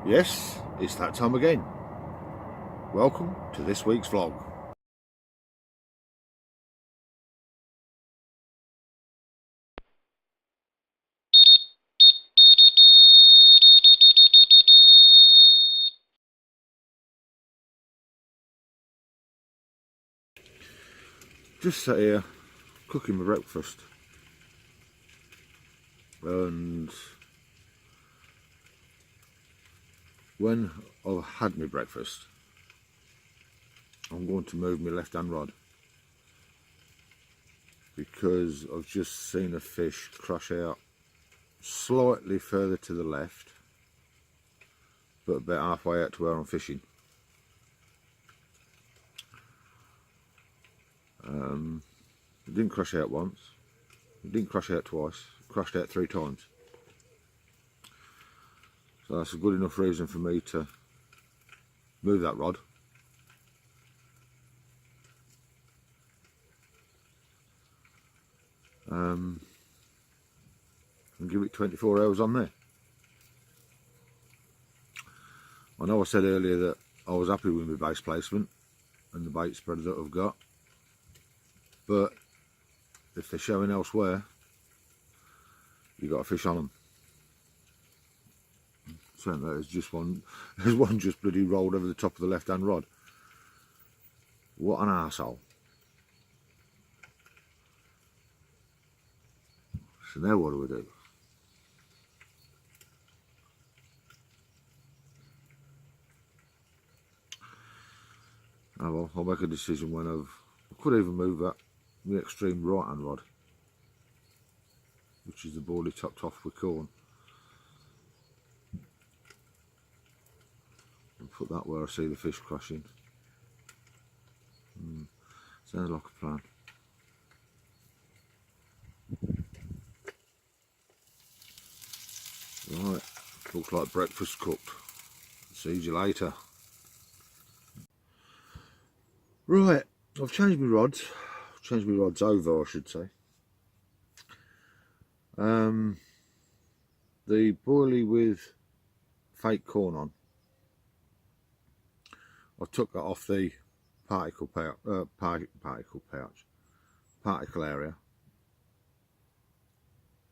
Yes, it's that time again. Welcome to this week's vlog. Just sat here cooking my breakfast, and when I've had my breakfast I'm going to move my left hand rod because I've just seen a fish crash out slightly further to the left, but about halfway out to where I'm fishing. It didn't crash out once, it didn't crash out twice, it crashed out 3 times. So that's a good enough reason for me to move that rod. And give it 24 hours on there. I know I said earlier that I was happy with my base placement and the bait spread that I've got, but if they're showing elsewhere, you've got to fish on them. So there's just one, there's one just bloody rolled over the top of the left hand rod. What an arsehole. So now what do we do? Oh well, I'll make a decision when I could even move that, the extreme right hand rod, which is the boardie topped off with corn, and put that where I see the fish crashing. Sounds like a plan. Right, looks like breakfast cooked. See you later. Right, I've changed my rods. Changed my rods over, I should say. The boilie with fake corn on, I took that off the particle area,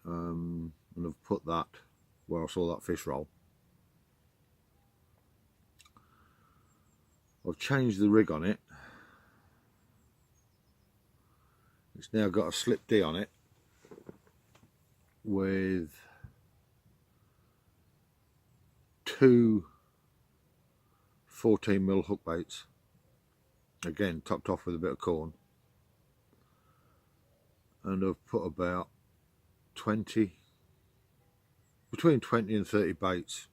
and I've put that where I saw that fish roll. I've changed the rig on it. It's now got a slip D on it with 2 14mm hook baits, again topped off with a bit of corn, and I've put about 20, between 20 and 30 baits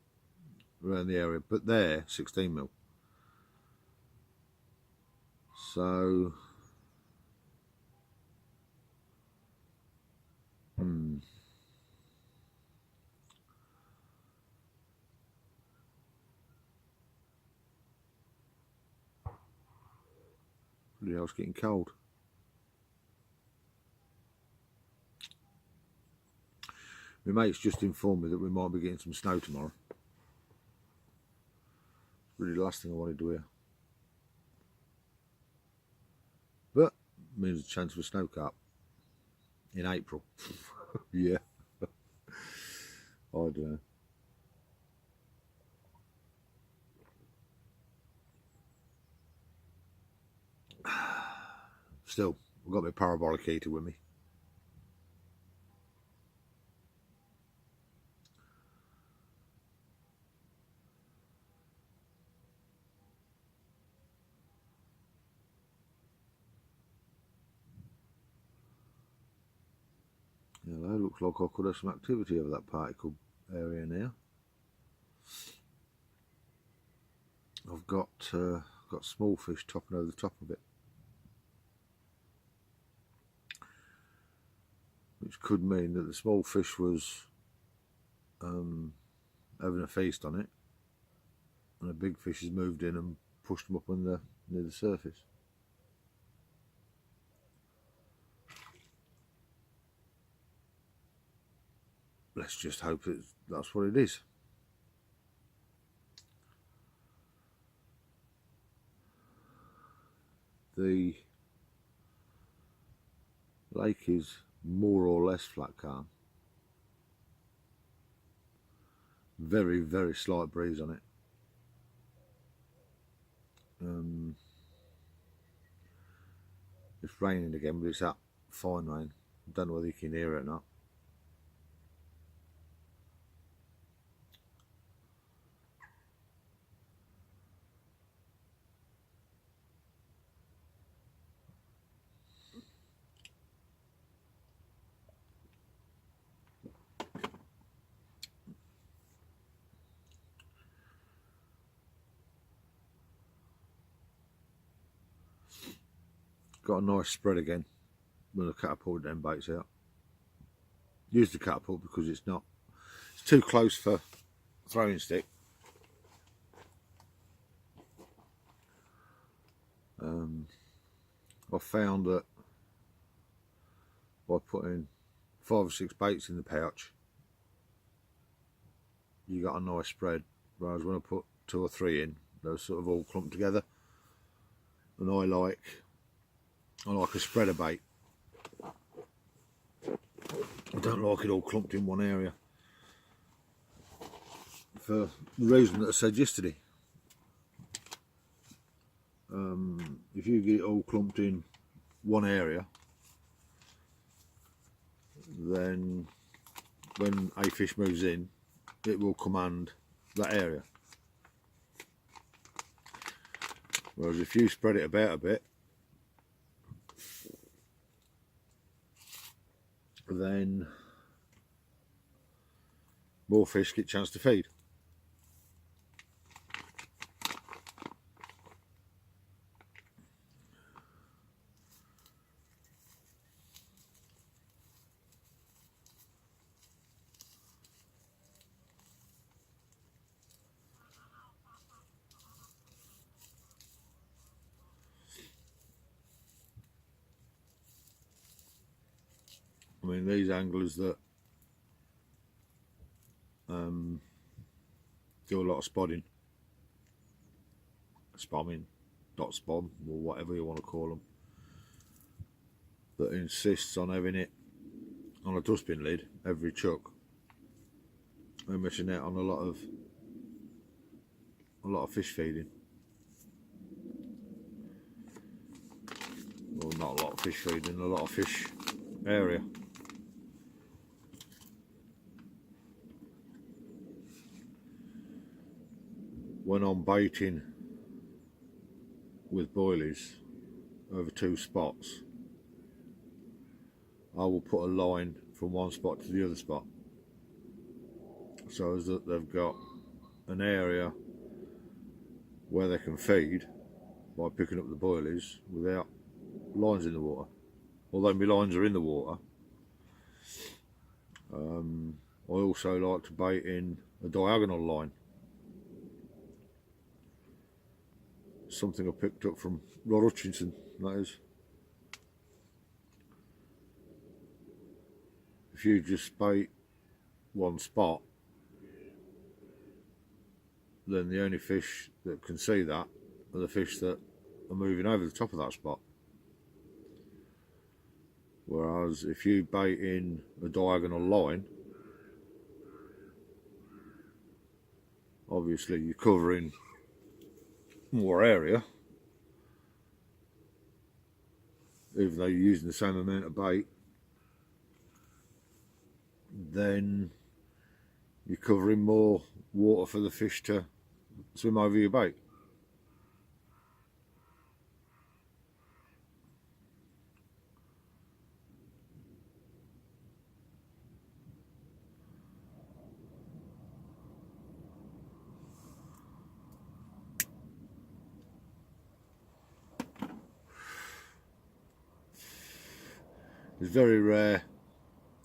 around the area, but they're 16mm. So the hell's getting cold. My mate's just informed me that we might be getting some snow tomorrow. Really the last thing I wanted to hear. But it means a chance for snow cap in April. Yeah. I don't know. Still, I've got my parabolic heater with me. Hello, looks like I could have some activity over that particle area now. I've got small fish topping over the top of it, which could mean that the small fish was having a feast on it, and a big fish has moved in and pushed them up on near the surface. Let's just hope that's what it is. the lake is more or less flat calm. Very, very slight breeze on it. It's raining again, but it's that fine rain. I don't know whether you can hear it or not. Got a nice spread again when I catapult them baits out. Use the catapult because it's too close for throwing stick. I found that by putting 5 or 6 baits in the pouch, you got a nice spread, whereas when I put 2 or 3 in, they're sort of all clumped together. And I like a spreader bait. I don't like it all clumped in one area, for the reason that I said yesterday. If you get it all clumped in one area, then when a fish moves in, it will command that area. Whereas if you spread it about a bit, then more fish get a chance to feed. I mean, these anglers that do a lot of spodding, spomming, dot spom, or whatever you want to call them, that insists on having it on a dustbin lid every chuck, they're missing out on a lot of fish feeding. Well, not a lot of fish feeding, a lot of fish area. When I'm baiting with boilies over 2 spots, I will put a line from one spot to the other spot, so as that they've got an area where they can feed by picking up the boilies without lines in the water. Although my lines are in the water, I also like to bait in a diagonal line. Something I picked up from Rod Hutchinson, that is. If you just bait one spot, then the only fish that can see that are the fish that are moving over the top of that spot. Whereas if you bait in a diagonal line, obviously you're covering more area, even though you're using the same amount of bait, then you're covering more water for the fish to swim over your bait. It's very rare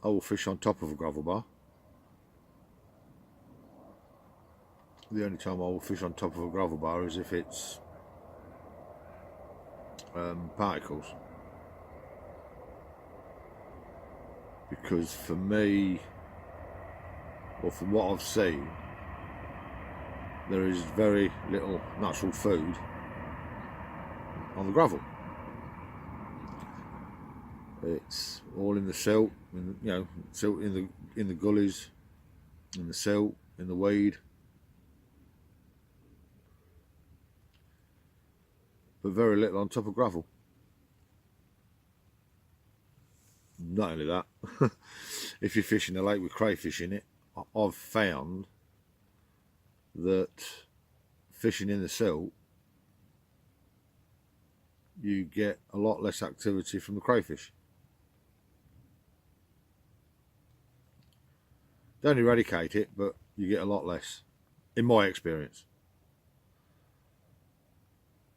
I will fish on top of a gravel bar. The only time I will fish on top of a gravel bar is if it's particles. Because for me, or from what I've seen, there is very little natural food on the gravel. It's all in the silt, you know, silt in the gullies, in the silt, in the weed. But very little on top of gravel. Not only that, if you're fishing a lake with crayfish in it, I've found that fishing in the silt, you get a lot less activity from the crayfish. Don't eradicate it, but you get a lot less, in my experience.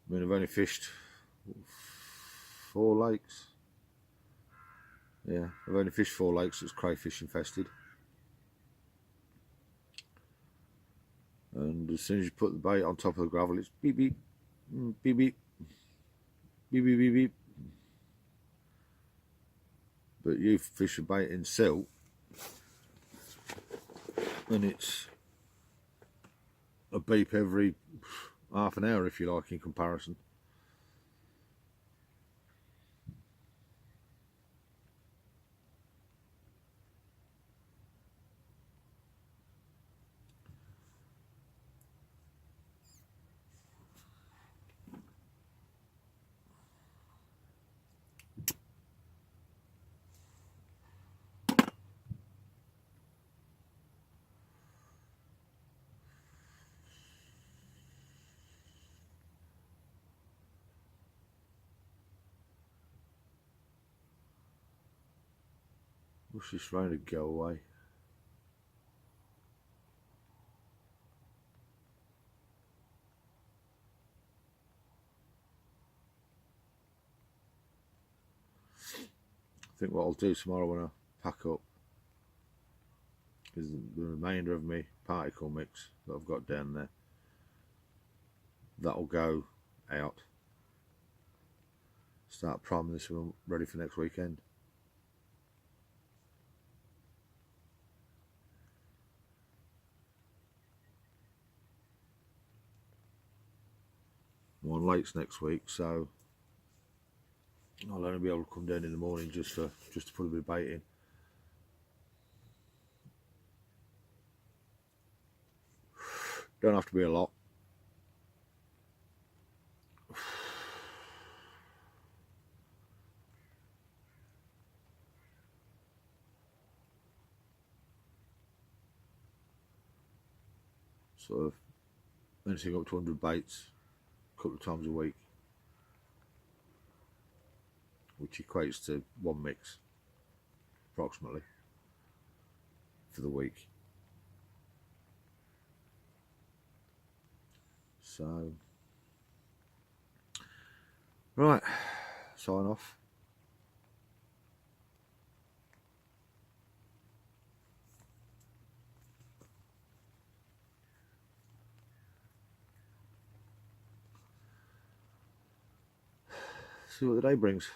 I mean, I've only fished 4 lakes. Yeah, I've only fished 4 lakes that's crayfish infested. And as soon as you put the bait on top of the gravel, it's beep beep, beep beep, beep beep, beep beep. But you fish a bait in silt, and it's a beep every half an hour, if you like, in comparison. Wish this rain would go away. I think what I'll do tomorrow when I pack up is the remainder of my particle mix that I've got down there. That'll go out. Start priming this one ready for next weekend. I'm on lakes next week, so I'll only be able to come down in the morning just to put a bit of bait in. Don't have to be a lot. Sort of anything up to 100 baits a couple of times a week, which equates to 1 mix approximately for the week. So, right, sign off. See what the day brings.